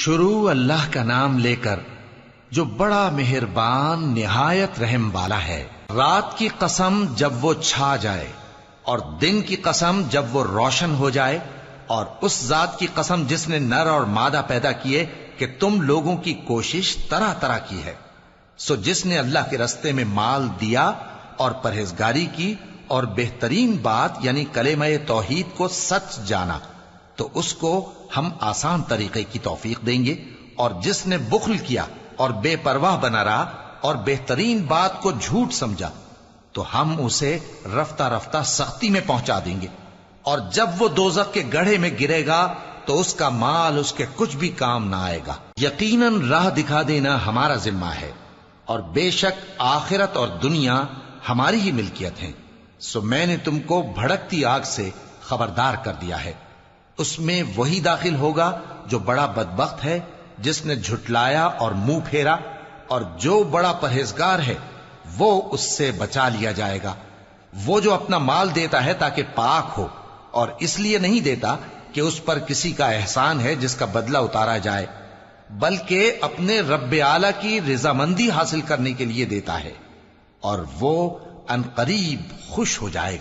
شروع اللہ کا نام لے کر جو بڑا مہربان نہایت رحم والا ہے۔ رات کی قسم جب وہ چھا جائے اور دن کی قسم جب وہ روشن ہو جائے، اور اس ذات کی قسم جس نے نر اور مادہ پیدا کیے کہ تم لوگوں کی کوشش طرح طرح کی ہے۔ سو جس نے اللہ کے رستے میں مال دیا اور پرہیزگاری کی اور بہترین بات یعنی کلمہ توحید کو سچ جانا، تو اس کو ہم آسان طریقے کی توفیق دیں گے، اور جس نے بخل کیا اور بے پرواہ بنا رہا اور بہترین بات کو جھوٹ سمجھا، تو ہم اسے رفتہ رفتہ سختی میں پہنچا دیں گے، اور جب وہ دوزخ کے گڑھے میں گرے گا تو اس کا مال اس کے کچھ بھی کام نہ آئے گا۔ یقیناً راہ دکھا دینا ہمارا ذمہ ہے، اور بے شک آخرت اور دنیا ہماری ہی ملکیت ہیں۔ سو میں نے تم کو بھڑکتی آگ سے خبردار کر دیا ہے، اس میں وہی داخل ہوگا جو بڑا بدبخت ہے، جس نے جھٹلایا اور منہ پھیرا، اور جو بڑا پرہیزگار ہے وہ اس سے بچا لیا جائے گا۔ وہ جو اپنا مال دیتا ہے تاکہ پاک ہو، اور اس لیے نہیں دیتا کہ اس پر کسی کا احسان ہے جس کا بدلہ اتارا جائے، بلکہ اپنے رب اعلی کی رضامندی حاصل کرنے کے لیے دیتا ہے، اور وہ ان قریب خوش ہو جائے گا۔